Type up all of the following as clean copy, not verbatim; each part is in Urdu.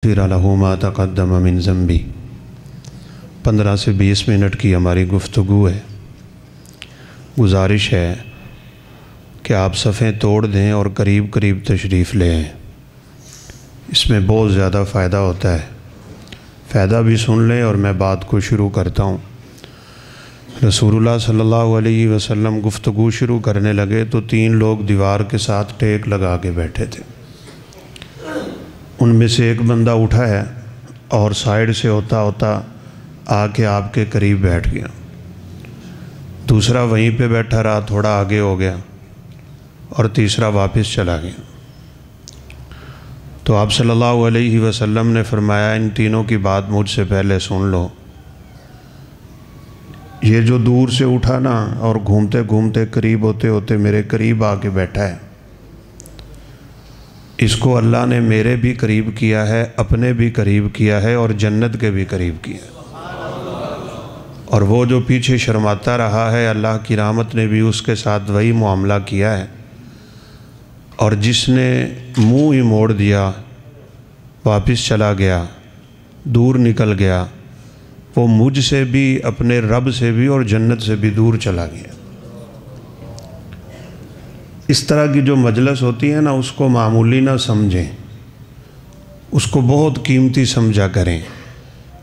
وَيَغْفِرَ لَهُ مَا تَقَدَّمَ مِن ذَنْبِهِ 15 سے 20 منٹ کی ہماری گفتگو ہے۔ گزارش ہے کہ آپ صفیں توڑ دیں اور قریب قریب تشریف لے آئیں، اس میں بہت زیادہ فائدہ ہوتا ہے۔ فائدہ بھی سن لیں اور میں بات کو شروع کرتا ہوں۔ رسول اللہ صلی اللہ علیہ وسلم گفتگو شروع کرنے لگے تو 3 لوگ دیوار کے ساتھ ٹیک لگا کے بیٹھے تھے۔ ان میں سے ایک بندہ اٹھا ہے اور سائیڈ سے ہوتا ہوتا آ کے آپ کے قریب بیٹھ گیا۔ دوسرا وہیں پہ بیٹھا رہا، تھوڑا آگے ہو گیا، اور تیسرا واپس چلا گیا۔ تو آپ صلی اللہ علیہ وسلم نے فرمایا ان تینوں کی بات مجھ سے پہلے سن لو۔ یہ جو دور سے اٹھا نا اور گھومتے گھومتے قریب ہوتے ہوتے میرے قریب آ کے بیٹھا ہے، اس کو اللہ نے میرے بھی قریب کیا ہے، اپنے بھی قریب کیا ہے، اور جنت کے بھی قریب کیا ہے۔ اور وہ جو پیچھے شرماتا رہا ہے، اللہ کی رحمت نے بھی اس کے ساتھ وہی معاملہ کیا ہے، اور جس نے منہ ہی موڑ دیا، واپس چلا گیا، دور نکل گیا، وہ مجھ سے بھی، اپنے رب سے بھی اور جنت سے بھی دور چلا گیا۔ اس طرح کی جو مجلس ہوتی ہے نا، اس کو معمولی نہ سمجھیں، اس کو بہت قیمتی سمجھا کریں۔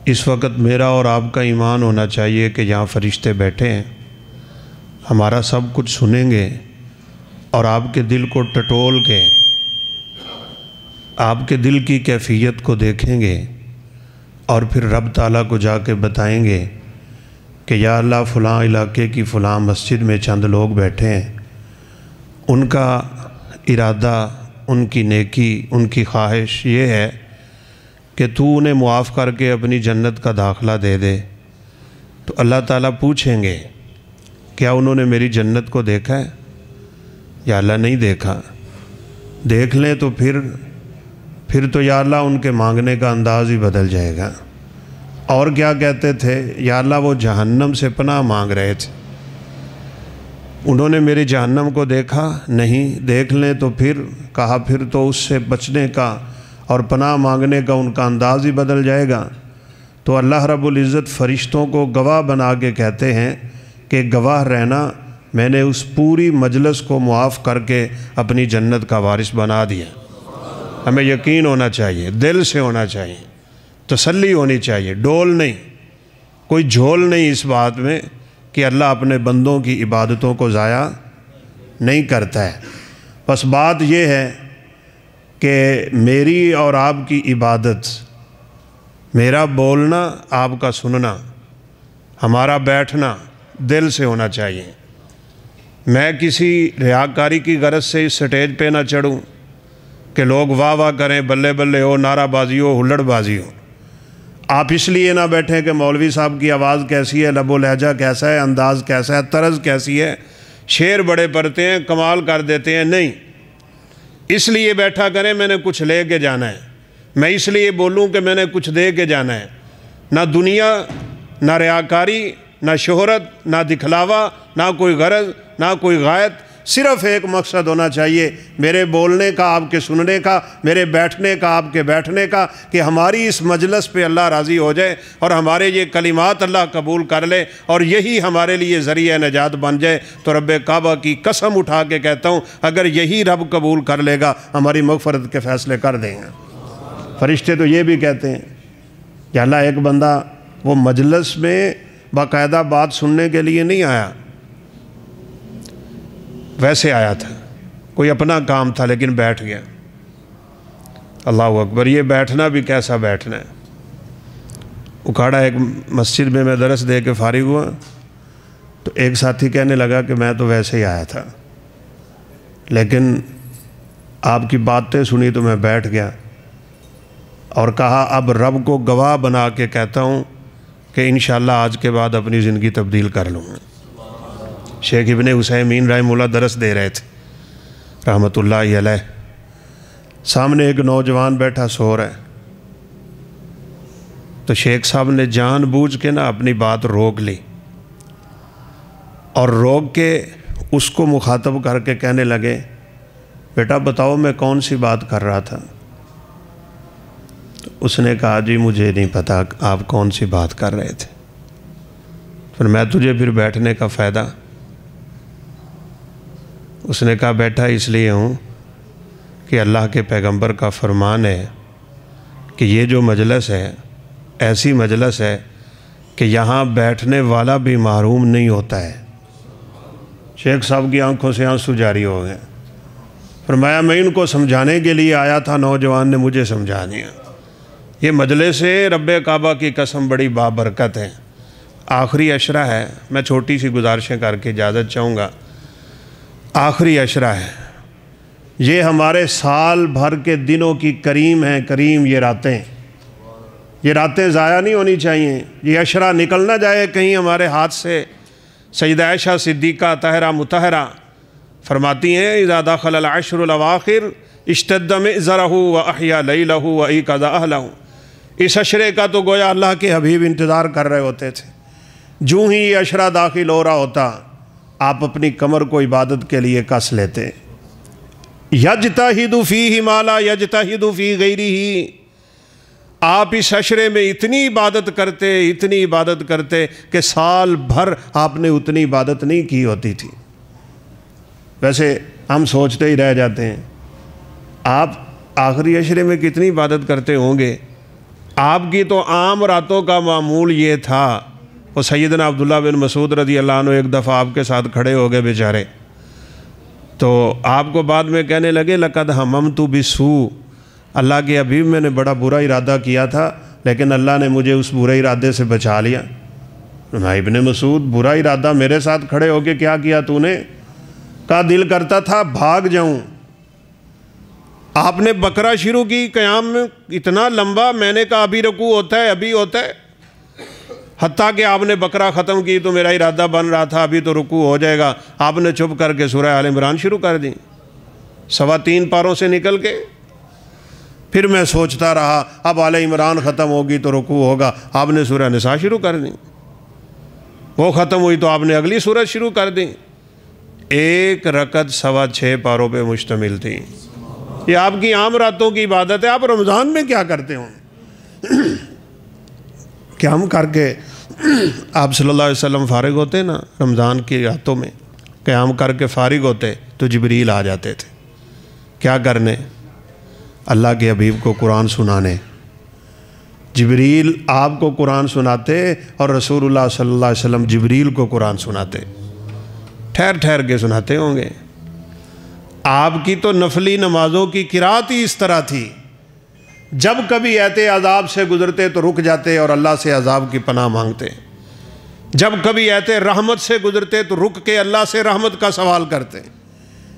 اس وقت میرا اور آپ کا ایمان ہونا چاہیے کہ یہاں فرشتے بیٹھے ہیں، ہمارا سب کچھ سنیں گے، اور آپ کے دل کو ٹٹول کے آپ کے دل کی کیفیت کو دیکھیں گے، اور پھر رب تعالیٰ کو جا کے بتائیں گے کہ یا اللہ فلاں علاقے کی فلاں مسجد میں چند لوگ بیٹھے ہیں، ان کا ارادہ، ان کی نیکی، ان کی خواہش یہ ہے کہ تو انہیں معاف کر کے اپنی جنت کا داخلہ دے دے۔ تو اللہ تعالیٰ پوچھیں گے کیا انہوں نے میری جنت کو دیکھا ہے؟ یا اللہ نہیں دیکھا؟ دیکھ لیں تو پھر تو یا اللہ ان کے مانگنے کا انداز ہی بدل جائے گا۔ اور کیا کہتے تھے؟ یا اللہ وہ جہنم سے پناہ مانگ رہے تھے، انہوں نے میری جہنم کو دیکھا نہیں؟ دیکھ لیں تو پھر تو اس سے بچنے کا اور پناہ مانگنے کا ان کا انداز ہی بدل جائے گا۔ تو اللہ رب العزت فرشتوں کو گواہ بنا کے کہتے ہیں کہ گواہ رہنا، میں نے اس پوری مجلس کو معاف کر کے اپنی جنت کا وارث بنا دیا۔ ہمیں یقین ہونا چاہیے، دل سے ہونا چاہیے، تسلی ہونی چاہیے، ڈول نہیں، کوئی جھول نہیں اس بات میں کہ اللہ اپنے بندوں کی عبادتوں کو ضائع نہیں کرتا ہے۔ بس بات یہ ہے کہ میری اور آپ کی عبادت، میرا بولنا، آپ کا سننا، ہمارا بیٹھنا دل سے ہونا چاہیے۔ میں کسی ریاکاری کی غرض سے اس سٹیج پہ نہ چڑھوں کہ لوگ واہ واہ کریں، بلے بلے ہو، نعرہ بازی ہو، ہلڑ بازی ہو۔ آپ اس لیے نہ بیٹھیں کہ مولوی صاحب کی آواز کیسی ہے، لب و لہجہ کیسا ہے، انداز کیسا ہے، طرز کیسی ہے، شعر بڑے پڑھتے ہیں، کمال کر دیتے ہیں، نہیں۔ اس لیے بیٹھا کریں میں نے کچھ لے کے جانا ہے، میں اس لیے بولوں کہ میں نے کچھ دے کے جانا ہے۔ نہ دنیا، نہ ریاکاری، نہ شہرت، نہ دکھلاوا، نہ کوئی غرض، نہ کوئی غایت، صرف ایک مقصد ہونا چاہیے میرے بولنے کا، آپ کے سننے کا، میرے بیٹھنے کا، آپ کے بیٹھنے کا، کہ ہماری اس مجلس پہ اللہ راضی ہو جائے اور ہمارے یہ کلمات اللہ قبول کر لے، اور یہی ہمارے لیے ذریعہ نجات بن جائے۔ تو رب کعبہ کی قسم اٹھا کے کہتا ہوں، اگر یہی رب قبول کر لے گا ہماری مغفرت کے فیصلے کر دیں گے۔ فرشتے تو یہ بھی کہتے ہیں کہ اللہ ایک بندہ وہ مجلس میں باقاعدہ بات سننے کے لیے نہیں آیا، ویسے آیا تھا، کوئی اپنا کام تھا لیکن بیٹھ گیا۔ اللہ اکبر! یہ بیٹھنا بھی کیسا بیٹھنا ہے۔ اکھاڑا ایک مسجد میں درس دے کے فارغ ہوا تو ایک ساتھی کہنے لگا کہ میں تو ویسے ہی آیا تھا، لیکن آپ کی باتیں سنی تو میں بیٹھ گیا، اور کہا اب رب کو گواہ بنا کے کہتا ہوں کہ انشاءاللہ آج کے بعد اپنی زندگی تبدیل کر لوں گا۔ شیخ ابن عثیمین رحمہ اللہ درس دے رہے تھے رحمۃ اللہ علیہ، سامنے ایک نوجوان بیٹھا سو رہا ہے، تو شیخ صاحب نے جان بوجھ کے نا اپنی بات روک لی، اور روک کے اس کو مخاطب کر کے کہنے لگے بیٹا بتاؤ میں کون سی بات کر رہا تھا؟ تو اس نے کہا جی مجھے نہیں پتا آپ کون سی بات کر رہے تھے۔ پھر میں تجھے پھر بیٹھنے کا فائدہ؟ اس نے کہا بیٹھا اس لیے ہوں کہ اللہ کے پیغمبر کا فرمان ہے کہ یہ جو مجلس ہے ایسی مجلس ہے کہ یہاں بیٹھنے والا بھی محروم نہیں ہوتا ہے۔ شیخ صاحب کی آنکھوں سے آنسو جاری ہو گئے۔ فرمایا میں ان کو سمجھانے کے لیے آیا تھا، نوجوان نے مجھے سمجھا دیا۔ یہ مجلس رب کعبہ کی قسم بڑی بابرکت ہے۔ آخری عشرہ ہے، میں چھوٹی سی گزارشیں کر کے اجازت چاہوں گا۔ آخری عشرہ ہے، یہ ہمارے سال بھر کے دنوں کی کریم ہیں۔ کریم یہ راتیں ضائع نہیں ہونی چاہیے، یہ عشرہ نکل نہ جائے کہیں ہمارے ہاتھ سے۔ سیدہ عائشہ صدیقہ طاہرہ مطہرہ فرماتی ہیں اذا دخل العشر الاواخر اشتد مئزرہ واحیا لیلہ وایقظ اہلہ۔ اس عشرے کا تو گویا اللہ کے حبیب انتظار کر رہے ہوتے تھے۔ جو ہی یہ عشرہ داخل ہو رہا ہوتا آپ اپنی کمر کو عبادت کے لیے کس لیتے۔ یجتہد فیہ ما لا یجتہد فی غیرہ۔ آپ اس عشرے میں اتنی عبادت کرتے کہ سال بھر آپ نے اتنی عبادت نہیں کی ہوتی تھی۔ ویسے ہم سوچتے ہی رہ جاتے ہیں آپ آخری عشرے میں کتنی عبادت کرتے ہوں گے۔ آپ کی تو عام راتوں کا معمول یہ تھا۔ وہ سیدنا عبداللہ بن مسعود رضی اللہ عنہ ایک دفعہ آپ کے ساتھ کھڑے ہو گئے بیچارے، تو آپ کو بعد میں کہنے لگے لقد ہممت بسوء، اللہ کے حبیب میں نے بڑا برا ارادہ کیا تھا لیکن اللہ نے مجھے اس برے ارادے سے بچا لیا۔ ابن مسعود برا ارادہ میرے ساتھ کھڑے ہو کے کیا کیا تو نے؟ کہا دل کرتا تھا بھاگ جاؤں۔ آپ نے بقرہ شروع کی، قیام میں اتنا لمبا، میں نے کہا ابھی رکوع ہوتا ہے ابھی ہوتا ہے، حتیٰ کہ آپ نے بقرہ ختم کی تو میرا ارادہ بن رہا تھا ابھی تو رکوع ہو جائے گا، آپ نے چپ کر کے سورہ آل عمران شروع کر دی 3.25 پاروں سے نکل کے۔ پھر میں سوچتا رہا اب آل عمران ختم ہوگی تو رکوع ہوگا، آپ نے سورہ نساء شروع کر دی، وہ ختم ہوئی تو آپ نے اگلی سورت شروع کر دی۔ ایک رکعت 6.25 پاروں پہ مشتمل تھی۔ یہ آپ کی عام راتوں کی عبادت ہے۔ آپ رمضان میں کیا کرتے ہوں؟ قیام کر کے آپ صلی اللہ علیہ وسلم فارغ ہوتے نا، رمضان کی راتوں میں قیام کر کے فارغ ہوتے تو جبریل آ جاتے تھے۔ کیا کرنے؟ اللہ کے حبیب کو قرآن سنانے۔ جبریل آپ کو قرآن سناتے اور رسول اللہ صلی اللہ علیہ وسلم جبریل کو قرآن سناتے، ٹھہر کے سناتے ہوں گے۔ آپ کی تو نفلی نمازوں کی قرات ہی اس طرح تھی، جب کبھی ایتے عذاب سے گزرتے تو رک جاتے اور اللہ سے عذاب کی پناہ مانگتے، جب کبھی ایتے رحمت سے گزرتے تو رک کے اللہ سے رحمت کا سوال کرتے،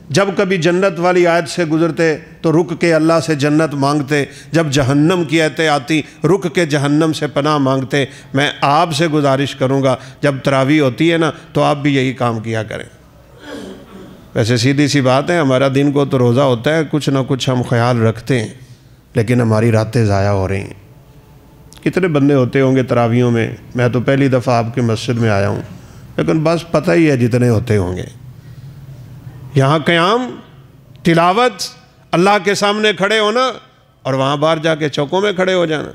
جب کبھی جنت والی آیت سے گزرتے تو رک کے اللہ سے جنت مانگتے، جب جہنم کی آیتیں آتی رک کے جہنم سے پناہ مانگتے۔ میں آپ سے گزارش کروں گا جب تراویح ہوتی ہے نا تو آپ بھی یہی کام کیا کریں۔ ویسے سیدھی سی بات ہے، ہمارا دن کو تو روزہ ہوتا ہے، کچھ نہ کچھ ہم خیال رکھتے ہیں، لیکن ہماری راتیں ضائع ہو رہی ہیں۔ کتنے بندے ہوتے ہوں گے تراویحوں میں تو پہلی دفعہ آپ کی مسجد میں آیا ہوں، لیکن بس پتہ ہی ہے جتنے ہوتے ہوں گے۔ یہاں قیام، تلاوت، اللہ کے سامنے کھڑے ہونا اور وہاں باہر جا کے چوکوں میں کھڑے ہو جانا۔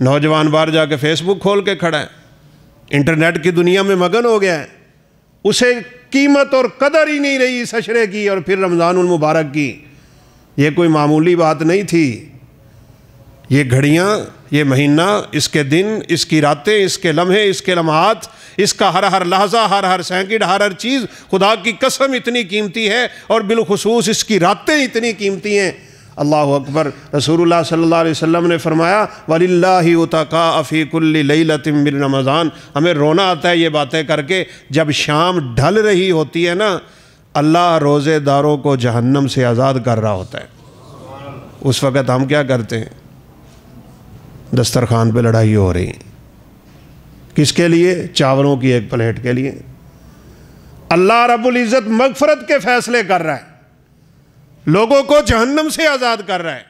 نوجوان باہر جا کے فیس بک کھول کے کھڑا ہے، انٹرنیٹ کی دنیا میں مگن ہو گیا ہے، اسے قیمت اور قدر ہی نہیں رہی اس عشرے کی اور پھر رمضان المبارک کی۔ یہ کوئی معمولی بات نہیں تھی، یہ گھڑیاں، یہ مہینہ، اس کے دن، اس کی راتیں، اس کے لمحے، اس کے لمحات، اس کا ہر لحظہ، ہر سیکنڈ، ہر چیز خدا کی قسم اتنی قیمتی ہے، اور بالخصوص اس کی راتیں اتنی قیمتی ہیں۔ اللہ اکبر۔ رسول اللہ صلی اللہ علیہ وسلم نے فرمایا وَلِلَّهِ اُتَقَاءَ فِي كُلِّ لَيْلَةٍ مِّن رمضان۔ ہمیں رونا آتا ہے یہ باتیں کر کے، جب شام ڈھل رہی ہوتی ہے نا، اللہ روزے داروں کو جہنم سے آزاد کر رہا ہوتا ہے۔ اس وقت ہم کیا کرتے ہیں؟ دسترخوان پہ لڑائی ہو رہی ہے، کس کے لیے؟ چاولوں کی ایک پلیٹ کے لیے۔ اللہ رب العزت مغفرت کے فیصلے کر رہا ہے، لوگوں کو جہنم سے آزاد کر رہا ہے،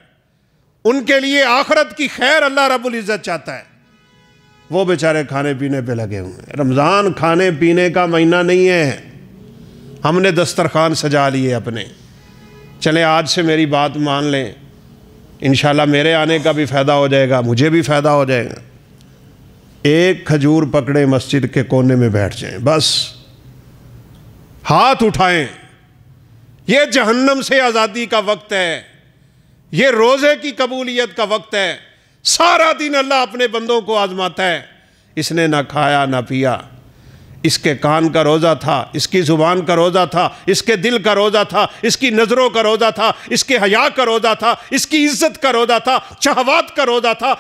ان کے لیے آخرت کی خیر اللہ رب العزت چاہتا ہے۔ وہ بیچارے کھانے پینے پہ لگے ہوئے ہیں۔ رمضان کھانے پینے کا مہینہ نہیں ہے، ہم نے دسترخوان سجا لیے اپنے۔ چلیں آج سے میری بات مان لیں، انشاءاللہ میرے آنے کا بھی فائدہ ہو جائے گا، مجھے بھی فائدہ ہو جائے گا۔ ایک کھجور پکڑے مسجد کے کونے میں بیٹھ جائیں، بس ہاتھ اٹھائیں۔ یہ جہنم سے آزادی کا وقت ہے، یہ روزے کی قبولیت کا وقت ہے۔ سارا دن اللہ اپنے بندوں کو آزماتا ہے۔ اس نے نہ کھایا نہ پیا، اس کے کان کا روزہ تھا، اس کی زبان کا روزہ تھا، اس کے دل کا روزہ تھا، اس کی نظروں کا روزہ تھا، اس کے حیا کا روزہ تھا، اس کی عزت کا روزہ تھا، شہوات کا روزہ تھا،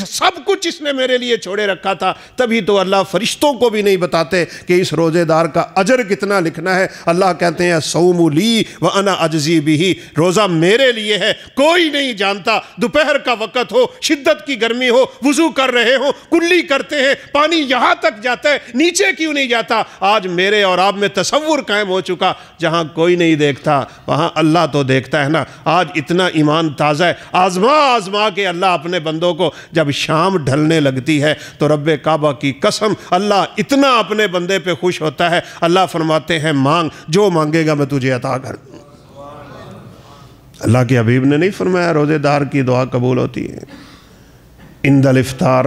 سب کچھ اس نے میرے لیے چھوڑے رکھا تھا۔ تبھی تو اللہ فرشتوں کو بھی نہیں بتاتے کہ اس روزے دار کا اجر کتنا لکھنا ہے۔ اللہ کہتے ہیں صوم لی وانا اجزی بہ، روزہ میرے لیے ہے، کوئی نہیں جانتا۔ دوپہر کا وقت ہو، شدت کی گرمی ہو، وضو کر رہے ہو، کلی کرتے ہیں، پانی یہاں تک جاتا ہے، نیچے کیوں نہیں جاتا؟ آج میرے اور آپ میں تصور قائم ہو چکا، جہاں کوئی نہیں دیکھتا وہاں اللہ تو دیکھتا ہے نا۔ آج اتنا ایمان تازہ ہے، آزما کے اللہ اپنے بندوں کو جب شام ڈھلنے لگتی ہے تو رب کعبہ کی قسم اللہ اتنا اپنے بندے پہ خوش ہوتا ہے، اللہ فرماتے ہیں مانگ، جو مانگے گا میں تجھے عطا کر دوں۔ اللہ کے حبیب نے نہیں فرمایا روزے دار کی دعا قبول ہوتی ہے؟ عند الافطار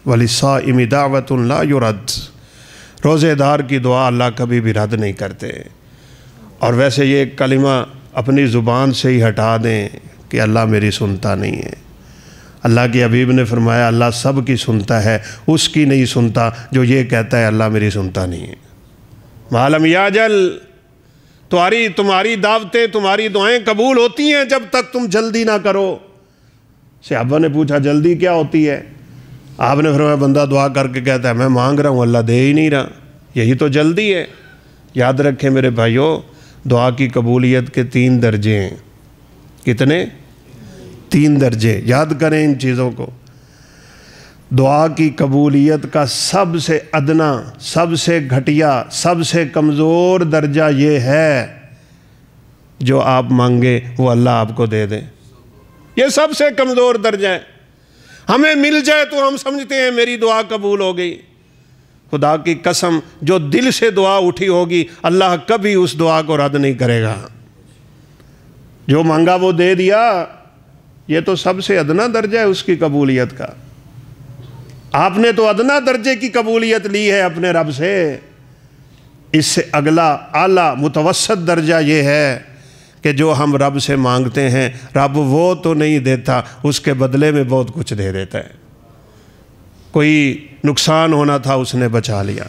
وللصائم دعوۃ لا یرد، روزے دار کی دعا اللہ کبھی بھی رد نہیں کرتے۔ اور ویسے یہ کلمہ اپنی زبان سے ہی ہٹا دیں کہ اللہ میری سنتا نہیں ہے۔ اللہ کے حبیب نے فرمایا اللہ سب کی سنتا ہے، اس کی نہیں سنتا جو یہ کہتا ہے اللہ میری سنتا نہیں ہے۔ معلوم یاجل، تمہاری دعوتیں، تمہاری دعائیں قبول ہوتی ہیں جب تک تم جلدی نہ کرو۔ صحابہ نے پوچھا جلدی کیا ہوتی ہے؟ آپ نے فرمایا بندہ دعا کر کے کہتا ہے میں مانگ رہا ہوں اللہ دے ہی نہیں رہا، یہی تو جلدی ہے۔ یاد رکھیں میرے بھائیوں، دعا کی قبولیت کے 3 درجے ہیں۔ کتنے؟ 3 درجے، یاد کریں ان چیزوں کو۔ دعا کی قبولیت کا سب سے ادنا، سب سے گھٹیا، سب سے کمزور درجہ یہ ہے جو آپ مانگے وہ اللہ آپ کو دے دے۔ یہ سب سے کمزور درجہ ہے۔ ہمیں مل جائے تو ہم سمجھتے ہیں میری دعا قبول ہو گئی۔ خدا کی قسم جو دل سے دعا اٹھی ہوگی اللہ کبھی اس دعا کو رد نہیں کرے گا۔ جو مانگا وہ دے دیا، یہ تو سب سے ادنا درجہ ہے اس کی قبولیت کا۔ آپ نے تو ادنا درجے کی قبولیت لی ہے اپنے رب سے۔ اس سے اگلا اعلیٰ متوسط درجہ یہ ہے کہ جو ہم رب سے مانگتے ہیں رب وہ تو نہیں دیتا، اس کے بدلے میں بہت کچھ دے دیتا ہے۔ کوئی نقصان ہونا تھا اس نے بچا لیا،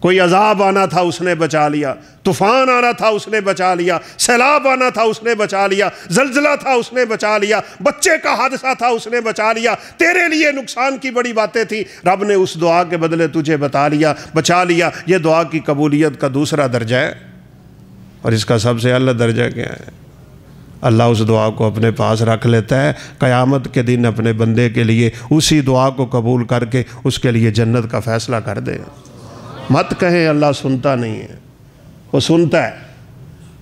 کوئی عذاب آنا تھا اس نے بچا لیا، طوفان آنا تھا اس نے بچا لیا، سیلاب آنا تھا اس نے بچا لیا، زلزلہ تھا اس نے بچا لیا، بچے کا حادثہ تھا اس نے بچا لیا، تیرے لیے نقصان کی بڑی باتیں تھیں، رب نے اس دعا کے بدلے تجھے بچا لیا۔ یہ دعا کی قبولیت کا دوسرا درجہ ہے۔ اور اس کا سب سے اعلیٰ درجہ کیا ہے؟ اللہ اس دعا کو اپنے پاس رکھ لیتا ہے، قیامت کے دن اپنے بندے کے لیے اسی دعا کو قبول کر کے اس کے لیے جنت کا فیصلہ کر دے۔ مت کہیں اللہ سنتا نہیں ہے، وہ سنتا ہے۔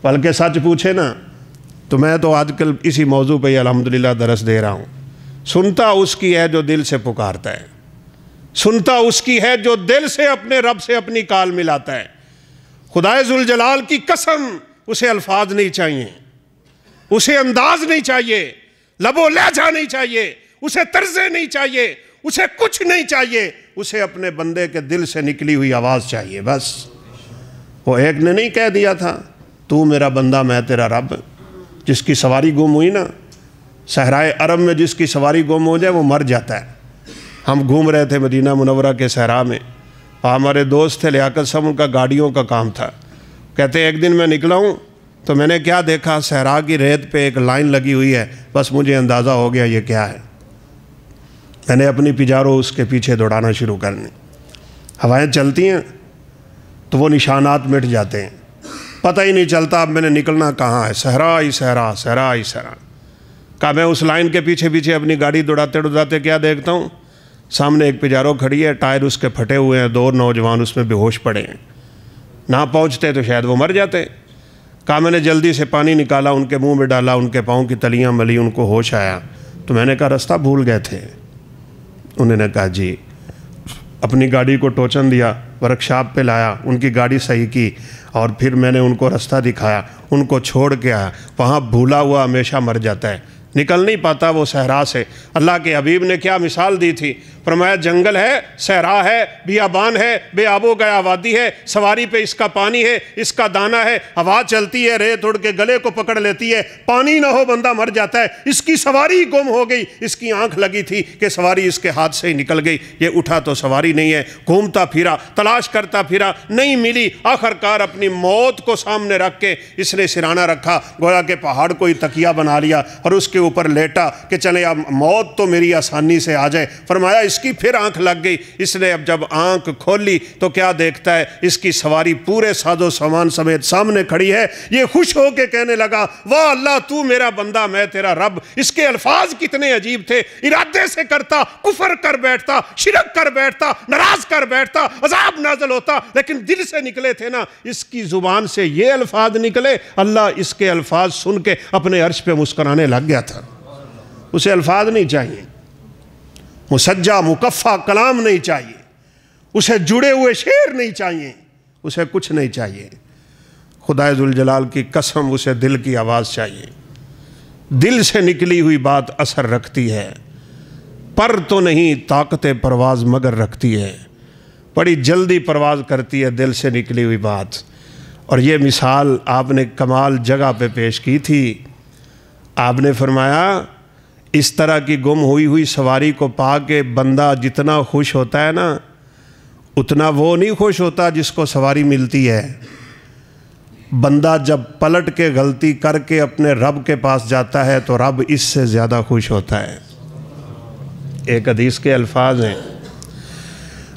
بلکہ سچ پوچھے نا تو میں تو آج کل اسی موضوع پہ الحمدللہ درس دے رہا ہوں۔ سنتا اس کی ہے جو دل سے پکارتا ہے، سنتا اس کی ہے جو دل سے اپنے رب سے اپنی کال ملاتا ہے۔ خدائے ذوالجلال کی قسم اسے الفاظ نہیں چاہیے، اسے انداز نہیں چاہیے، لب و لہجہ نہیں چاہیے، اسے طرزیں نہیں چاہیے، اسے کچھ نہیں چاہیے، اسے اپنے بندے کے دل سے نکلی ہوئی آواز چاہیے بس۔ وہ ایک نے نہیں کہہ دیا تھا تو میرا بندہ میں تیرا رب، جس کی سواری گم ہوئی نا، صحرائے عرب میں جس کی سواری گم ہو جائے وہ مر جاتا ہے۔ ہم گھوم رہے تھے مدینہ منورہ کے صحرا میں، ہمارے دوست تھے لیاقت صاحب، ان کا گاڑیوں کا کام تھا۔ کہتے ایک دن میں نکلا ہوں تو میں نے کیا دیکھا، صحرا کی ریت پہ ایک لائن لگی ہوئی ہے، بس مجھے اندازہ ہو گیا یہ کیا ہے۔ میں نے اپنی پجارو اس کے پیچھے دوڑانا شروع کرنی، ہوائیں چلتی ہیں تو وہ نشانات مٹ جاتے ہیں، پتہ ہی نہیں چلتا اب میں نے نکلنا کہاں ہے، صحرا ہی صحرا، صحرا ہی صحرا۔ کہا میں اس لائن کے پیچھے پیچھے اپنی گاڑی دوڑاتے کیا دیکھتا ہوں، سامنے ایک پجارو کھڑی ہے، ٹائر اس کے پھٹے ہوئے ہیں، 2 نوجوان اس میں بے ہوش پڑے ہیں، نہ پہنچتے تو شاید وہ مر جاتے۔ کہا میں نے جلدی سے پانی نکالا، ان کے منہ میں ڈالا، ان کے پاؤں کی تلیاں ملی، ان کو ہوش آیا تو میں نے کہا راستہ بھول گئے تھے۔ انہوں نے کہا جی۔ اپنی گاڑی کو ٹوچن دیا، ورکشاپ پہ لایا، ان کی گاڑی صحیح کی اور پھر میں نے ان کو راستہ دکھایا، ان کو چھوڑ کے آیا۔ وہاں بھولا ہوا ہمیشہ مر جاتا ہے، نکل نہیں پاتا وہ صحرا سے۔ اللہ کے حبیب نے کیا مثال دی تھی، فرمایا جنگل ہے، صحرا ہے، بیابان ہے، بے آب و گیا وادی ہے، سواری پہ اس کا پانی ہے، اس کا دانہ ہے، ہوا چلتی ہے، ریت اڑ کے گلے کو پکڑ لیتی ہے، پانی نہ ہو بندہ مر جاتا ہے، اس کی سواری گم ہو گئی، اس کی آنکھ لگی تھی کہ سواری اس کے ہاتھ سے ہی نکل گئی، یہ اٹھا تو سواری نہیں ہے، گھومتا پھرا، تلاش کرتا پھرا، نہیں ملی، آخرکار اپنی موت کو سامنے رکھ کے اس نے سرانہ رکھا، گویا کہ پہاڑ کو ہی تکیہ بنا لیا اور اس کے اوپر لیٹا کہ چلے اب موت تو میری آسانی سے آ جائے۔ فرمایا اس کی پھر آنکھ لگ گئی، اس نے اب جب آنکھ کھولی تو کیا دیکھتا ہے، اس کی سواری پورے ساز و سامان سمیت سامنے کھڑی ہے۔ یہ خوش ہو کے کہنے لگا واہ اللہ تو میرا بندہ میں تیرا رب۔ اس کے الفاظ کتنے عجیب تھے، ارادے سے کرتا، کفر کر بیٹھتا، شرک کر بیٹھتا، ناراض کر بیٹھتا، عذاب نازل ہوتا، لیکن دل سے نکلے تھے نا، اس کی زبان سے یہ الفاظ نکلے، اللہ اس کے الفاظ سن کے اپنے عرش پہ مسکرانے لگ گیا تھا۔ اسے الفاظ نہیں چاہیے، مسجع مکفہ کلام نہیں چاہیے، اسے جڑے ہوئے شعر نہیں چاہیے، اسے کچھ نہیں چاہیے۔ خدا ذوالجلال کی قسم اسے دل کی آواز چاہیے۔ دل سے نکلی ہوئی بات اثر رکھتی ہے، پر تو نہیں طاقت پرواز مگر رکھتی ہے، بڑی جلدی پرواز کرتی ہے دل سے نکلی ہوئی بات۔ اور یہ مثال آپ نے کمال جگہ پہ پیش کی تھی۔ آپ نے فرمایا اس طرح کی گم ہوئی سواری کو پا کے بندہ جتنا خوش ہوتا ہے نا، اتنا وہ نہیں خوش ہوتا جس کو سواری ملتی ہے۔ بندہ جب پلٹ کے غلطی کر کے اپنے رب کے پاس جاتا ہے تو رب اس سے زیادہ خوش ہوتا ہے۔ ایک حدیث کے الفاظ ہیں،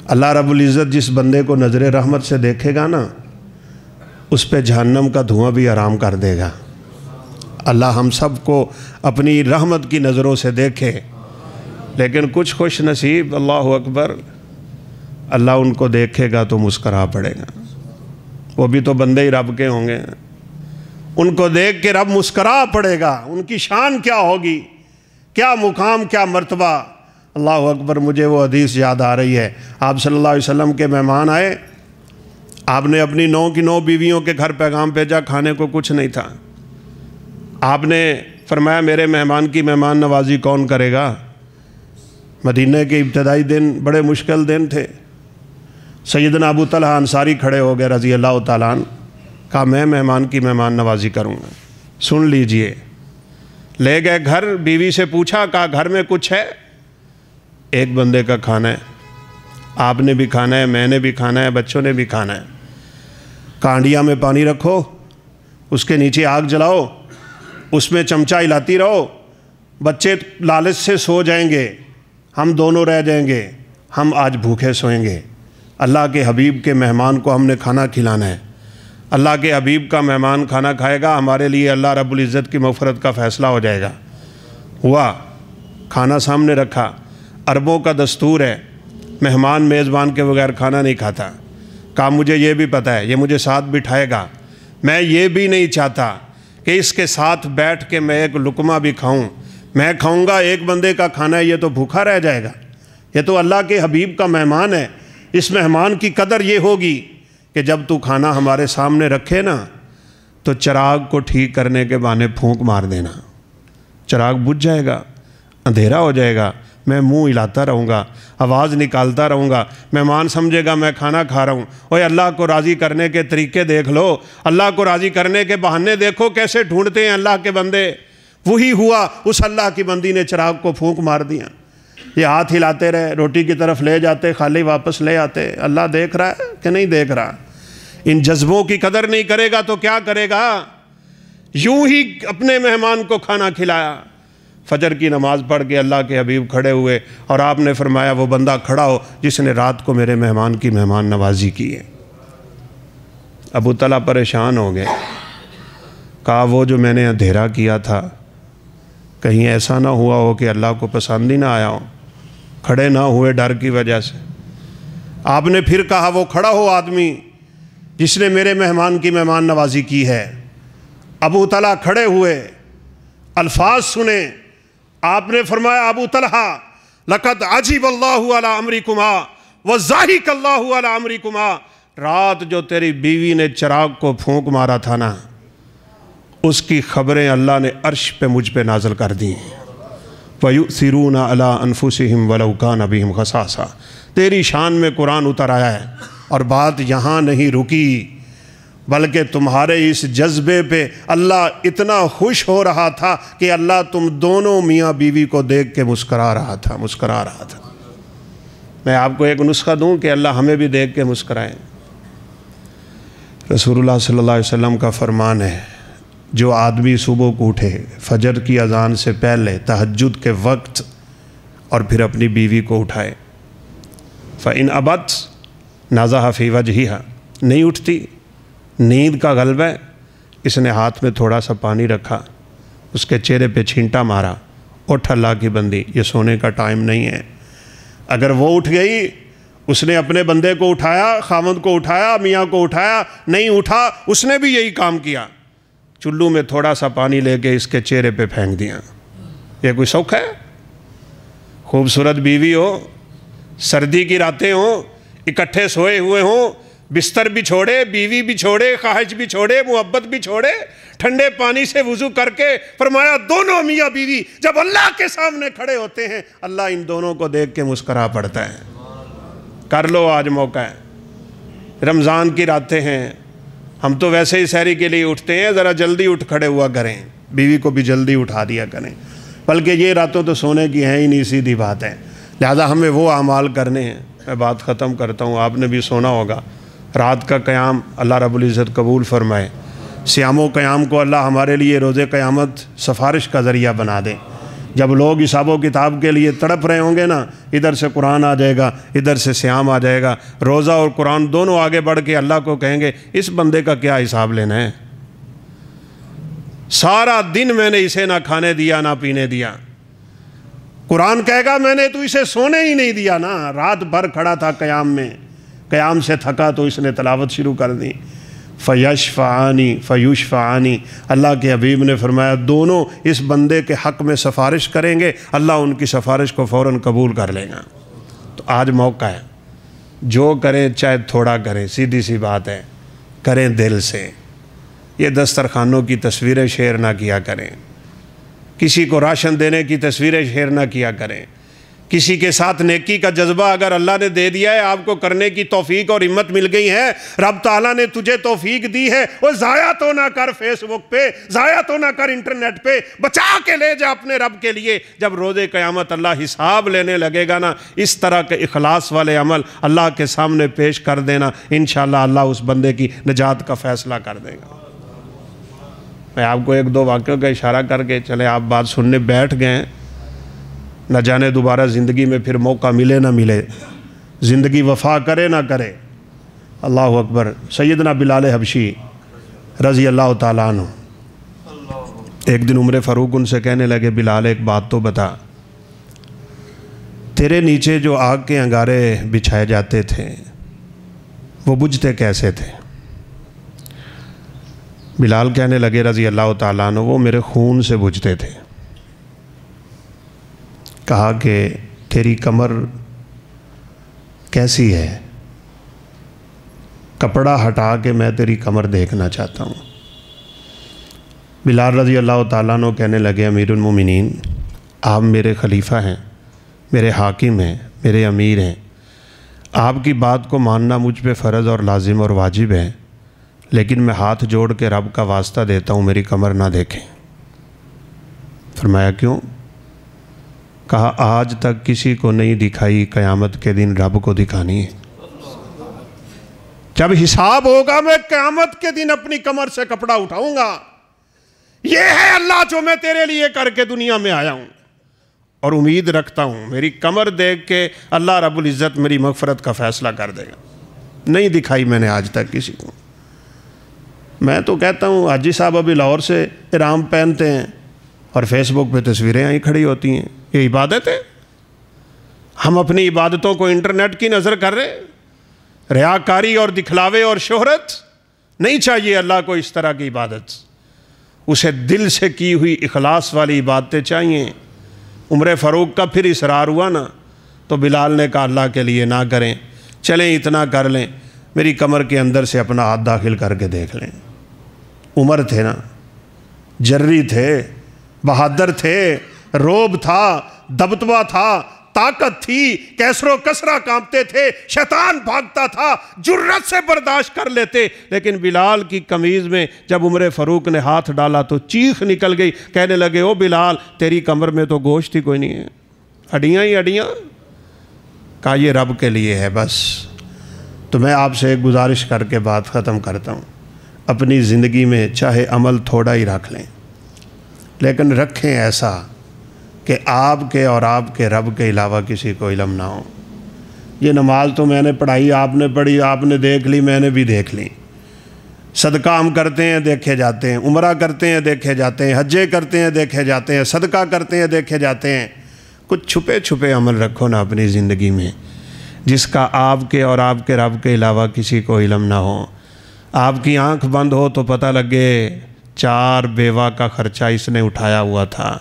اللہ رب العزت جس بندے کو نظر رحمت سے دیکھے گا نا، اس پہ جہنم کا دھواں بھی حرام کر دے گا۔ اللہ ہم سب کو اپنی رحمت کی نظروں سے دیکھے، لیکن کچھ خوش نصیب، اللہ اکبر، اللہ ان کو دیکھے گا تو مسکرا پڑے گا۔ وہ بھی تو بندے ہی رب کے ہوں گے، ان کو دیکھ کے رب مسکرا پڑے گا۔ ان کی شان کیا ہوگی، کیا مقام، کیا مرتبہ، اللہ اکبر۔ مجھے وہ حدیث یاد آ رہی ہے، آپ صلی اللہ علیہ وسلم کے مہمان آئے، آپ نے اپنی 9 کی 9 بیویوں کے گھر پیغام بھیجا، کھانے کو کچھ نہیں تھا۔ آپ نے فرمایا میرے مہمان کی مہمان نوازی کون کرے گا؟ مدینہ کے ابتدائی دن بڑے مشکل دن تھے۔ سیدنا ابو طلحہ انصاری کھڑے ہو گئے رضی اللہ تعالیٰ عنہ، کہا میں مہمان کی مہمان نوازی کروں گا، سن لیجئے۔ لے گئے گھر، بیوی سے پوچھا، کہا گھر میں کچھ ہے؟ ایک بندے کا کھانا ہے، آپ نے بھی کھانا ہے، میں نے بھی کھانا ہے، بچوں نے بھی کھانا ہے۔ کانڈیا میں پانی رکھو، اس کے نیچے آگ جلاؤ، اس میں چمچہ ہلاتی رہو، بچے لالچ سے سو جائیں گے، ہم دونوں رہ جائیں گے، ہم آج بھوکے سوئیں گے۔ اللہ کے حبیب کے مہمان کو ہم نے کھانا کھلانا ہے، اللہ کے حبیب کا مہمان کھانا کھائے گا، ہمارے لیے اللہ رب العزت کی مغفرت کا فیصلہ ہو جائے گا۔ ہوا، کھانا سامنے رکھا، عربوں کا دستور ہے مہمان میزبان کے بغیر کھانا نہیں کھاتا۔ کہا مجھے یہ بھی پتہ ہے، یہ مجھے ساتھ بٹھائے گا، میں یہ بھی نہیں چاہتا کہ اس کے ساتھ بیٹھ کے میں ایک لقمہ بھی کھاؤں، میں کھاؤں گا ایک بندے کا کھانا ہے، یہ تو بھوکا رہ جائے گا، یہ تو اللہ کے حبیب کا مہمان ہے۔ اس مہمان کی قدر یہ ہوگی کہ جب تو کھانا ہمارے سامنے رکھے نا تو چراغ کو ٹھیک کرنے کے بہانے پھونک مار دینا، چراغ بجھ جائے گا، اندھیرا ہو جائے گا، میں منہ ہلاتا رہوں گا، آواز نکالتا رہوں گا، مہمان سمجھے گا میں کھانا کھا رہا ہوں۔ اوے اللہ کو راضی کرنے کے طریقے دیکھ لو، اللہ کو راضی کرنے کے بہانے دیکھو کیسے ڈھونڈتے ہیں اللہ کے بندے۔ وہی ہوا، اس اللہ کی بندی نے چراغ کو پھونک مار دیا۔ یہ ہاتھ ہلاتے رہے، روٹی کی طرف لے جاتے، خالی واپس لے آتے۔ اللہ دیکھ رہا ہے کہ نہیں دیکھ رہا؟ ان جذبوں کی قدر نہیں کرے گا تو کیا کرے گا؟ یوں ہی اپنے مہمان کو کھانا کھلایا۔ فجر کی نماز پڑھ کے اللہ کے حبیب کھڑے ہوئے اور آپ نے فرمایا وہ بندہ کھڑا ہو جس نے رات کو میرے مہمان کی مہمان نوازی کی ہے۔ ابو طلحہ پریشان ہو گئے، کہا وہ جو میں نے اندھیرا کیا تھا کہیں ایسا نہ ہوا ہو کہ اللہ کو پسند ہی نہ آیا ہو، کھڑے نہ ہوئے ڈر کی وجہ سے۔ آپ نے پھر کہا وہ کھڑا ہو آدمی جس نے میرے مہمان کی مہمان نوازی کی ہے۔ ابو طلحہ کھڑے ہوئے، الفاظ سنے، آپ نے فرمایا ابو طلحہ لقد عجب اللہ علی امرکما وضاحک اللہ علی امرکما، رات جو تیری بیوی نے چراغ کو پھونک مارا تھا نا، اس کی خبریں اللہ نے عرش پہ مجھ پہ نازل کر دی ہیں۔ وَيُؤْثِرُونَ عَلَىٰ أَنفُسِهِمْ وَلَوْ كَانَ بِهِمْ خَصَاصَةٌ، تیری شان میں قرآن اتر آیا ہے، اور بات یہاں نہیں رکی، بلکہ تمہارے اس جذبے پہ اللہ اتنا خوش ہو رہا تھا کہ اللہ تم دونوں میاں بیوی کو دیکھ کے مسکرا رہا تھا۔ میں آپ کو ایک نسخہ دوں کہ اللہ ہمیں بھی دیکھ کے مسکرائیں۔ رسول اللہ صلی اللہ علیہ وسلم کا فرمان ہے، جو آدمی صبح کو اٹھے فجر کی اذان سے پہلے تہجد کے وقت اور پھر اپنی بیوی کو اٹھائے، فَإِنْ أَبَتْ نَزَحَ فِي وَجْهِهَا، نہیں اٹھتی، نیند کا غلبہ ہے، اس نے ہاتھ میں تھوڑا سا پانی رکھا، اس کے چہرے پہ چھینٹا مارا، اٹھ اللہ کی بندی، یہ سونے کا ٹائم نہیں ہے۔ اگر وہ اٹھ گئی، اس نے اپنے بندے کو اٹھایا، خامند کو اٹھایا، میاں کو اٹھایا، نہیں اٹھا، اس نے بھی یہی کام کیا، چلو میں تھوڑا سا پانی لے کے اس کے چہرے پہ پھینک دیا۔ یہ کوئی شوق ہے؟ خوبصورت بیوی ہو، سردی کی راتیں ہوں، اکٹھے سوئے ہوئے ہوں، بستر بھی چھوڑے، بیوی بھی چھوڑے، خواہش بھی چھوڑے، محبت بھی چھوڑے، ٹھنڈے پانی سے وضو کر کے فرمایا دونوں میاں بیوی جب اللہ کے سامنے کھڑے ہوتے ہیں اللہ ان دونوں کو دیکھ کے مسکرا پڑتا ہے۔ کر لو، آج موقع ہے، رمضان کی راتیں ہیں، ہم تو ویسے ہی سحری کے لیے اٹھتے ہیں، ذرا جلدی اٹھ کھڑے ہوا کریں، بیوی کو بھی جلدی اٹھا دیا کریں، بلکہ یہ راتوں تو سونے کی ہیں ہی نہیں، سیدھی بات ہے، لہذا ہمیں وہ اعمال کرنے ہیں۔ میں بات ختم کرتا ہوں، آپ نے بھی سونا ہوگا، رات کا قیام اللہ رب العزت قبول فرمائے، صیام و قیام کو اللہ ہمارے لیے روز قیامت سفارش کا ذریعہ بنا دے۔ جب لوگ حساب و کتاب کے لیے تڑپ رہے ہوں گے نا، ادھر سے قرآن آ جائے گا، ادھر سے صیام آ جائے گا، روزہ اور قرآن دونوں آگے بڑھ کے اللہ کو کہیں گے اس بندے کا کیا حساب لینا ہے، سارا دن میں نے اسے نہ کھانے دیا نہ پینے دیا۔ قرآن کہے گا میں نے تو اسے سونے ہی نہیں دیا نا، رات بھر کھڑا تھا قیام میں، قیام سے تھکا تو اس نے تلاوت شروع کر دی۔ فیشفعانی فیوشفعانی، اللہ کے حبیب نے فرمایا دونوں اس بندے کے حق میں سفارش کریں گے، اللہ ان کی سفارش کو فوراً قبول کر لے گا۔ تو آج موقع ہے، جو کریں چاہے تھوڑا کریں، سیدھی سی بات ہے، کریں دل سے۔ یہ دسترخوانوں کی تصویریں شیئر نہ کیا کریں، کسی کو راشن دینے کی تصویریں شیئر نہ کیا کریں، کسی کے ساتھ نیکی کا جذبہ اگر اللہ نے دے دیا ہے، آپ کو کرنے کی توفیق اور ہمت مل گئی ہے، رب تعالیٰ نے تجھے توفیق دی ہے، وہ ضائع تو نہ کر فیس بک پہ، ضائع تو نہ کر انٹرنیٹ پہ، بچا کے لے جا اپنے رب کے لیے۔ جب روز قیامت اللہ حساب لینے لگے گا نا، اس طرح کے اخلاص والے عمل اللہ کے سامنے پیش کر دینا، انشاءاللہ اللہ اس بندے کی نجات کا فیصلہ کر دے گا۔ میں آپ کو ایک دو واقعوں کا اشارہ کر کے چلے، آپ بات سننے بیٹھ گئے ہیں، نہ جانے دوبارہ زندگی میں پھر موقع ملے نہ ملے، زندگی وفا کرے نہ کرے۔ اللہ اکبر۔ سیدنا بلال حبشی رضی اللہ تعالیٰ عنہ، ایک دن عمر فاروق ان سے کہنے لگے بلال ایک بات تو بتا، تیرے نیچے جو آگ کے انگارے بچھائے جاتے تھے وہ بجھتے کیسے تھے؟ بلال کہنے لگے رضی اللہ تعالیٰ عنہ وہ میرے خون سے بجھتے تھے۔ کہا کہ تیری کمر کیسی ہے؟ کپڑا ہٹا کے میں تیری کمر دیکھنا چاہتا ہوں۔ بلال رضی اللہ تعالیٰ عنہ کہنے لگے امیر المومنین، آپ میرے خلیفہ ہیں، میرے حاکم ہیں، میرے امیر ہیں، آپ کی بات کو ماننا مجھ پہ فرض اور لازم اور واجب ہے، لیکن میں ہاتھ جوڑ کے رب کا واسطہ دیتا ہوں میری کمر نہ دیکھیں۔ فرمایا کیوں؟ کہا آج تک کسی کو نہیں دکھائی، قیامت کے دن رب کو دکھانی ہے۔ جب حساب ہوگا میں قیامت کے دن اپنی کمر سے کپڑا اٹھاؤں گا، یہ ہے اللہ جو میں تیرے لیے کر کے دنیا میں آیا ہوں، اور امید رکھتا ہوں میری کمر دیکھ کے اللہ رب العزت میری مغفرت کا فیصلہ کر دے گا۔ نہیں دکھائی میں نے آج تک کسی کو۔ میں تو کہتا ہوں حاجی صاحب ابھی لاہور سے احرام پہنتے ہیں اور فیس بک پہ تصویریں آئی کھڑی ہوتی ہیں، یہ عبادت ہے؟ ہم اپنی عبادتوں کو انٹرنیٹ کی نظر کر رہے ہیں؟ ریاکاری اور دکھلاوے اور شہرت نہیں چاہیے اللہ کو، اس طرح کی عبادت اسے دل سے کی ہوئی اخلاص والی عبادتیں چاہیے۔ عمر فاروق کا پھر اصرار ہوا نا تو بلال نے کہا اللہ کے لیے نہ کریں، چلیں اتنا کر لیں میری کمر کے اندر سے اپنا ہاتھ داخل کر کے دیکھ لیں۔ عمر تھے نا، جری تھے، بہادر تھے، روب تھا، دبدبہ تھا، طاقت تھی، کیسر و کسرہ کانپتے تھے، شیطان بھاگتا تھا، جرت سے برداشت کر لیتے۔ لیکن بلال کی قمیض میں جب عمر فاروق نے ہاتھ ڈالا تو چیخ نکل گئی، کہنے لگے او بلال تیری کمر میں تو گوشت ہی کوئی نہیں ہے، ہڈیاں ہی ہڈیاں۔ کہا یہ رب کے لیے ہے بس۔ تو میں آپ سے ایک گزارش کر کے بات ختم کرتا ہوں، اپنی زندگی میں چاہے عمل تھوڑا ہی رکھ لیں، لیکن رکھیں ایسا کہ آپ کے اور آپ کے رب کے علاوہ کسی کو علم نہ ہو۔ یہ نماز تو میں نے پڑھائی، آپ نے پڑھی، آپ نے دیکھ لی، میں نے بھی دیکھ لی، صدقہ ہم کرتے ہیں دیکھے جاتے ہیں، عمرہ کرتے ہیں دیکھے جاتے ہیں، حجے کرتے ہیں دیکھے جاتے ہیں، صدقہ کرتے ہیں دیکھے جاتے ہیں۔ کچھ چھپے چھپے عمل رکھو نا اپنی زندگی میں، جس کا آپ کے اور آپ کے رب کے علاوہ کسی کو علم نہ ہو۔ آپ کی آنکھ بند ہو تو پتہ لگے 4 بیوہ کا خرچہ اس نے اٹھایا ہوا تھا،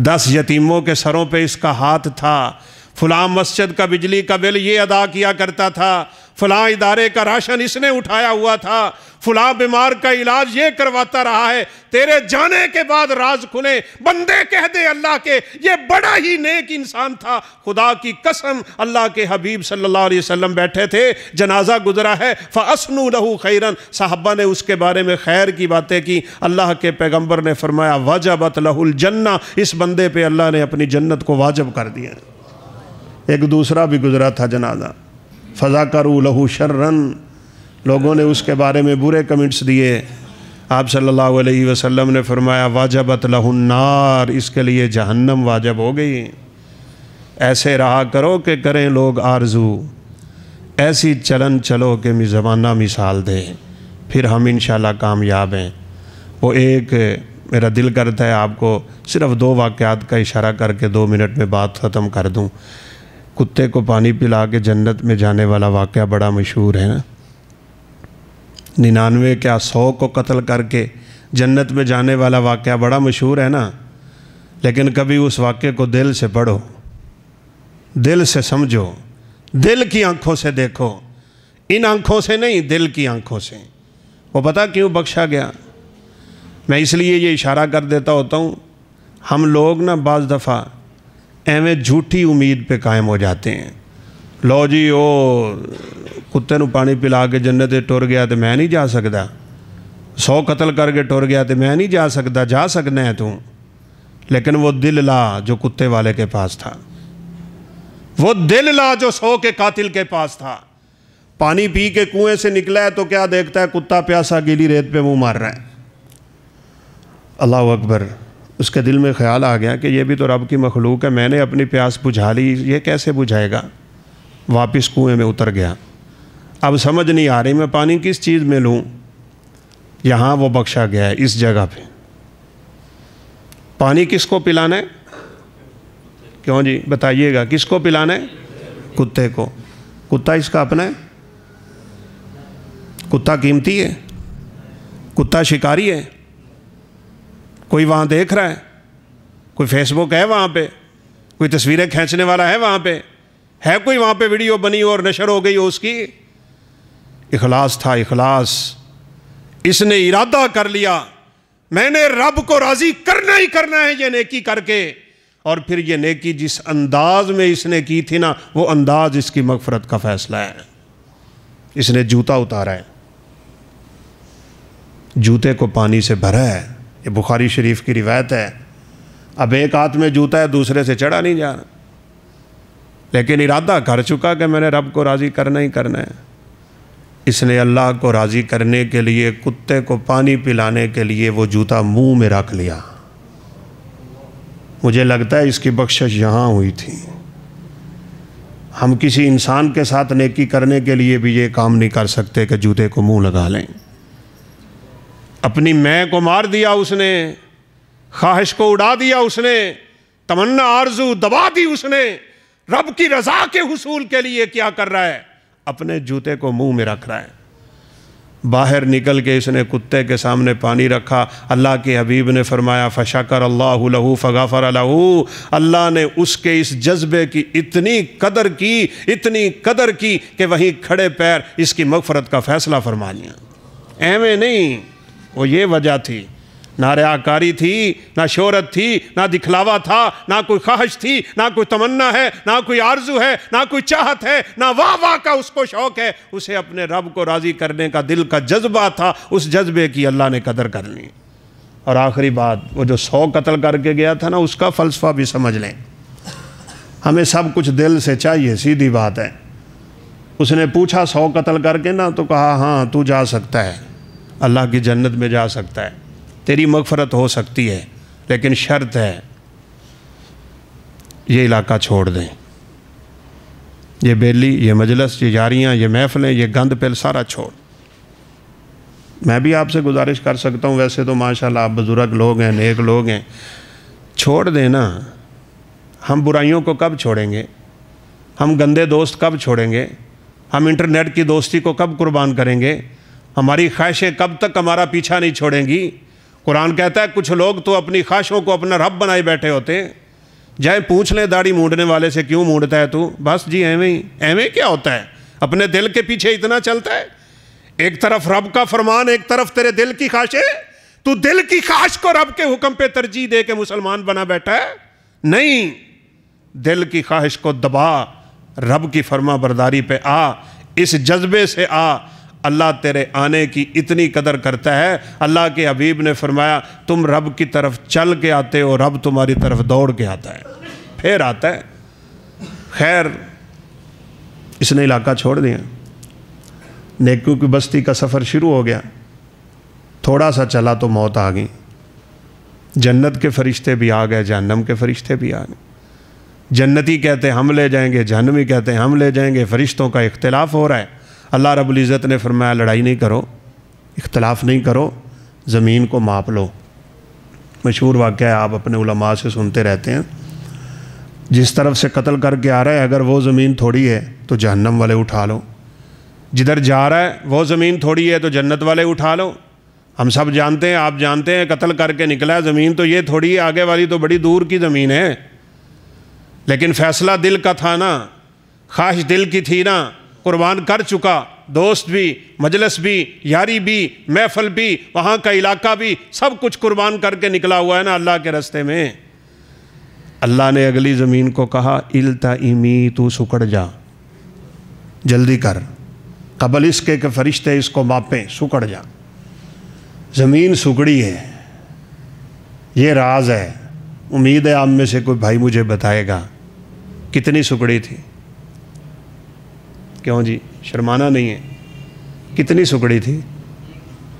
10 یتیموں کے سروں پہ اس کا ہاتھ تھا، فلاں مسجد کا بجلی کا بل یہ ادا کیا کرتا تھا، فلاں ادارے کا راشن اس نے اٹھایا ہوا تھا، فلاں بیمار کا علاج یہ کرواتا رہا ہے۔ تیرے جانے کے بعد راز کھلے، بندے کہہ دے اللہ کے یہ بڑا ہی نیک انسان تھا۔ خدا کی قسم اللہ کے حبیب صلی اللہ علیہ وسلم بیٹھے تھے، جنازہ گزرا ہے، فَأَسْنُوا لَهُ خَيْرًا، صحابہ نے اس کے بارے میں خیر کی باتیں کی۔ اللہ کے پیغمبر نے فرمایا وَجَبَتْ لَهُ الْجَنَّةِ، اس بندے پہ اللہ نے اپنی جنت کو واجب کر دیا۔ ایک دوسرا بھی گزرا تھا جنازہ، فَذَكَرُوا لَهُ شَرًّا، لوگوں نے اس کے بارے میں برے کمنٹس دیے۔ آپ صلی اللہ علیہ وسلم نے فرمایا واجبت لہ النار، اس کے لیے جہنم واجب ہو گئی۔ ایسے رہا کرو کہ کریں لوگ آرزو، ایسی چلن چلو کہ زمانہ مثال دے، پھر ہم انشاءاللہ کامیاب ہیں۔ وہ ایک میرا دل کرتا ہے آپ کو صرف 2 واقعات کا اشارہ کر کے 2 منٹ میں بات ختم کر دوں۔ کتے کو پانی پلا کے جنت میں جانے والا واقعہ بڑا مشہور ہے نا، 99 کیا 100 کو قتل کر کے جنت میں جانے والا واقعہ بڑا مشہور ہے نا، لیکن کبھی اس واقعے کو دل سے پڑھو، دل سے سمجھو، دل کی آنکھوں سے دیکھو، ان آنکھوں سے نہیں، دل کی آنکھوں سے۔ وہ پتہ کیوں بخشا گیا؟ میں اس لیے یہ اشارہ کر دیتا ہوتا ہوں، ہم لوگ نا بعض دفعہ ایویں جھوٹی امید پہ قائم ہو جاتے ہیں، لو جی او کتے نو پانی پلا کے جنت ٹر گیا تو میں نہیں جا سکتا، 100 قتل کر کے ٹر گیا تو میں نہیں جا سکتا، جا سکنا ہے تو۔ لیکن وہ دل لا جو کتے والے کے پاس تھا، وہ دل لا جو 100 کے قاتل کے پاس تھا، پانی پی کے کنویں سے نکلا ہے تو کیا دیکھتا ہے؟ کتا پیاسا گیلی ریت پہ منہ مار رہا ہے۔ اللہ اکبر، اس کے دل میں خیال آ گیا کہ یہ بھی تو رب کی مخلوق ہے، میں نے اپنی پیاس بجھا لی، یہ کیسے بجھائے گا؟ واپس کنویں میں اتر گیا۔ اب سمجھ نہیں آ رہی میں پانی کس چیز میں لوں، یہاں وہ بخشا گیا ہے اس جگہ پہ۔ پانی کس کو پلانا ہے؟ کیوں جی بتائیے گا، کس کو پلانا ہے؟ کتے کو۔ کتا اس کا اپنا ہے؟ کتا قیمتی ہے؟ کتا شکاری ہے؟ کوئی وہاں دیکھ رہا ہے؟ کوئی فیس بک ہے وہاں پہ؟ کوئی تصویریں کھینچنے والا ہے وہاں پہ؟ ہے کوئی وہاں پہ ویڈیو بنی اور نشر ہو گئی ہو اس کی؟ اخلاص تھا، اخلاص۔ اس نے ارادہ کر لیا میں نے رب کو راضی کرنا ہی کرنا ہے یہ نیکی کر کے، اور پھر یہ نیکی جس انداز میں اس نے کی تھی نا، وہ انداز اس کی مغفرت کا فیصلہ ہے۔ اس نے جوتا اتارا ہے، جوتے کو پانی سے بھرا ہے، یہ بخاری شریف کی روایت ہے۔ اب ایک ہاتھ میں جوتا ہے، دوسرے سے چڑھا نہیں جا رہا، لیکن ارادہ کر چکا کہ میں نے رب کو راضی کرنا ہی کرنا ہے۔ اس نے اللہ کو راضی کرنے کے لیے کتے کو پانی پلانے کے لیے وہ جوتا منہ میں رکھ لیا۔ مجھے لگتا ہے اس کی بخشش یہاں ہوئی تھی۔ ہم کسی انسان کے ساتھ نیکی کرنے کے لیے بھی یہ کام نہیں کر سکتے کہ جوتے کو منہ لگا لیں۔ اپنی میں کو مار دیا اس نے، خواہش کو اڑا دیا اس نے، تمنا آرزو دبا دی اس نے۔ رب کی رضا کے حصول کے لیے کیا کر رہا ہے؟ اپنے جوتے کو منہ میں رکھ رہا ہے۔ باہر نکل کے اس نے کتے کے سامنے پانی رکھا۔ اللہ کے حبیب نے فرمایا فشکر اللہ لہ فغفر لہ، اللہ نے اس کے اس جذبے کی اتنی قدر کی کہ وہیں کھڑے پیر اس کی مغفرت کا فیصلہ فرما لیا۔ ایویں نہیں، وہ یہ وجہ تھی نہ ریاکاری تھی، نہ شہرت تھی، نہ دکھلاوا تھا، نہ کوئی خواہش تھی، نہ کوئی تمنا ہے، نہ کوئی آرزو ہے، نہ کوئی چاہت ہے، نہ واہ واہ کا اس کو شوق ہے، اسے اپنے رب کو راضی کرنے کا دل کا جذبہ تھا، اس جذبے کی اللہ نے قدر کرنی۔ اور آخری بات، وہ جو 100 قتل کر کے گیا تھا نا، اس کا فلسفہ بھی سمجھ لیں۔ ہمیں سب کچھ دل سے چاہیے، سیدھی بات ہے۔ اس نے پوچھا 100 قتل کر کے نا، تو کہا ہاں تو جا سکتا ہے، اللہ کی جنت میں جا سکتا ہے، تیری مغفرت ہو سکتی ہے، لیکن شرط ہے یہ علاقہ چھوڑ دیں، یہ بیلی، یہ مجلس، یہ یاریاں، یہ محفلیں، یہ گند پل سارا چھوڑ۔ میں بھی آپ سے گزارش کر سکتا ہوں، ویسے تو ماشاءاللہ آپ بزرگ لوگ ہیں، نیک لوگ ہیں، چھوڑ دینا۔ ہم برائیوں کو کب چھوڑیں گے؟ ہم گندے دوست کب چھوڑیں گے؟ ہم انٹرنیٹ کی دوستی کو کب قربان کریں گے؟ ہماری خواہشیں کب تک ہمارا پیچھا نہیں چھوڑیں گی؟ قرآن کہتا ہے کچھ لوگ تو اپنی خواہشوں کو اپنا رب بنائے بیٹھے ہوتے ہیں۔ جائیں پوچھ لیں داڑھی مونڈنے والے سے، کیوں مونڈتا ہے تو؟ بس جی ایویں کیا ہوتا ہے؟ اپنے دل کے پیچھے اتنا چلتا ہے؟ ایک طرف رب کا فرمان، ایک طرف تیرے دل کی خواہشیں، تو دل کی خواہش کو رب کے حکم پہ ترجیح دے کے مسلمان بنا بیٹھا ہے؟ نہیں، دل کی خواہش کو دبا، رب کی فرما برداری پہ آ، اس جذبے سے آ، اللہ تیرے آنے کی اتنی قدر کرتا ہے۔ اللہ کے حبیب نے فرمایا تم رب کی طرف چل کے آتے ہو، رب تمہاری طرف دوڑ کے آتا ہے، پھر آتا ہے۔ خیر، اس نے علاقہ چھوڑ دیا، نیکیوں کی بستی کا سفر شروع ہو گیا۔ تھوڑا سا چلا تو موت آ گئی۔ جنت کے فرشتے بھی آ گئے، جہنم کے فرشتے بھی آ گئے۔ جنتی کہتے ہیں ہم لے جائیں گے، جہنمی کہتے ہیں ہم لے جائیں گے، فرشتوں کا اختلاف ہو رہا ہے۔ اللہ رب العزت نے فرمایا لڑائی نہیں کرو، اختلاف نہیں کرو، زمین کو ماپ لو۔ مشہور واقعہ ہے، آپ اپنے علماء سے سنتے رہتے ہیں، جس طرف سے قتل کر کے آ رہا ہے اگر وہ زمین تھوڑی ہے تو جہنم والے اٹھا لو، جدھر جا رہا ہے وہ زمین تھوڑی ہے تو جنت والے اٹھا لو۔ ہم سب جانتے ہیں، آپ جانتے ہیں، قتل کر کے نکلا ہے، زمین تو یہ تھوڑی ہے، آگے والی تو بڑی دور کی زمین ہے، لیکن فیصلہ دل کا تھا نا، خواہش دل کی تھی نا، قربان کر چکا، دوست بھی، مجلس بھی، یاری بھی، محفل بھی، وہاں کا علاقہ بھی، سب کچھ قربان کر کے نکلا ہوا ہے نا اللہ کے راستے میں۔ اللہ نے اگلی زمین کو کہا التئمی، تو سکڑ جا، جلدی کر، قبل اس کے کہ فرشتے اس کو ماپیں، سکڑ جا۔ زمین سکڑی ہے، یہ راز ہے، امید ہے آپ میں سے کوئی بھائی مجھے بتائے گا کتنی سکڑی تھی؟ کیوں جی شرمانا نہیں ہے؟ کتنی سکڑی تھی؟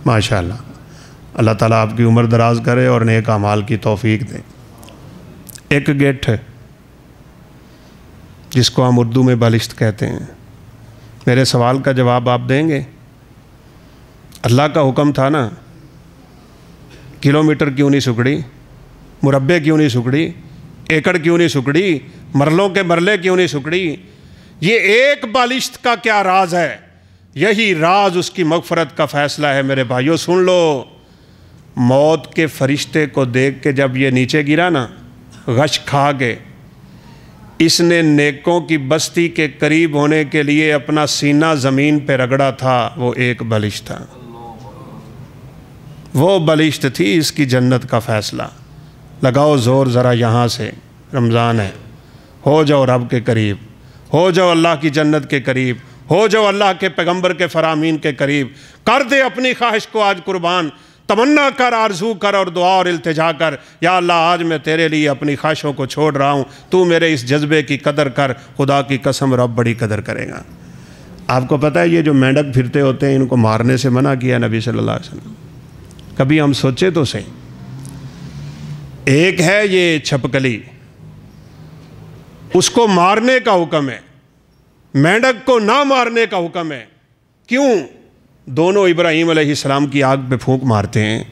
ماشاءاللہ، اللہ تعالیٰ آپ کی عمر دراز کرے اور نیک اعمال کی توفیق دے۔ ایک گٹھ جس کو ہم اردو میں بالشت کہتے ہیں، میرے سوال کا جواب آپ دیں گے؟ اللہ کا حکم تھا نا، کلومیٹر کیوں نہیں سکڑی، مربع کیوں نہیں سکڑی، ایکڑ کیوں نہیں سکڑی، مرلوں کے مرلے کیوں نہیں سکڑی؟ یہ ایک بالشت کا کیا راز ہے؟ یہی راز اس کی مغفرت کا فیصلہ ہے۔ میرے بھائیو سن لو، موت کے فرشتے کو دیکھ کے جب یہ نیچے گرا نا، غش کھا کے، اس نے نیکوں کی بستی کے قریب ہونے کے لیے اپنا سینہ زمین پہ رگڑا تھا، وہ ایک بالشت تھا، وہ بالشت تھی اس کی جنت کا فیصلہ۔ لگاؤ زور ذرا یہاں سے، رمضان ہے، ہو جاؤ رب کے قریب، ہو جاؤ اللہ کی جنت کے قریب، ہو جاؤ اللہ کے پیغمبر کے فرامین کے قریب، کر دے اپنی خواہش کو آج قربان، تمنا کر، آرزو کر اور دعا اور التجا کر، یا اللہ آج میں تیرے لیے اپنی خواہشوں کو چھوڑ رہا ہوں، تو میرے اس جذبے کی قدر کر، خدا کی قسم رب بڑی قدر کرے گا۔ آپ کو پتہ ہے یہ جو مینڈک پھرتے ہوتے ہیں ان کو مارنے سے منع کیا نبی صلی اللہ علیہ وسلم۔ کبھی ہم سوچے تو صحیح، ایک ہے یہ چھپکلی، اس کو مارنے کا حکم ہے، مینڈک کو نہ مارنے کا حکم ہے۔ کیوں؟ دونوں ابراہیم علیہ السلام کی آگ پہ پھونک مارتے ہیں۔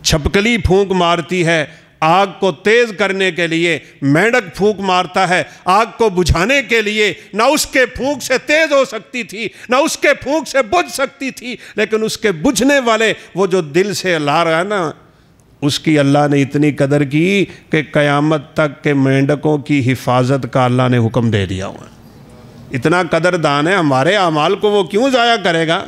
چھپکلی پھونک مارتی ہے آگ کو تیز کرنے کے لیے، مینڈک پھونک مارتا ہے آگ کو بجھانے کے لیے۔ نہ اس کے پھونک سے تیز ہو سکتی تھی، نہ اس کے پھونک سے بجھ سکتی تھی، لیکن اس کے بجھنے والے وہ جو دل سے لا رہا ہے نا، اس کی اللہ نے اتنی قدر کی کہ قیامت تک کے مینڈکوں کی حفاظت کا اللہ نے حکم دے دیا ہوا ہے۔ اتنا قدردان ہے، ہمارے اعمال کو وہ کیوں ضائع کرے گا؟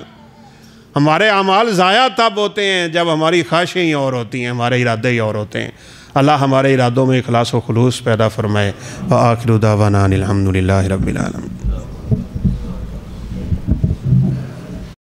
ہمارے اعمال ضائع تب ہوتے ہیں جب ہماری خواہشیں ہی اور ہوتی ہیں، ہمارے ارادے ہی اور ہوتے ہیں۔ اللہ ہمارے ارادوں میں اخلاص و خلوص پیدا فرمائے۔ وآخر دعوانا الحمد للہ رب العالمین۔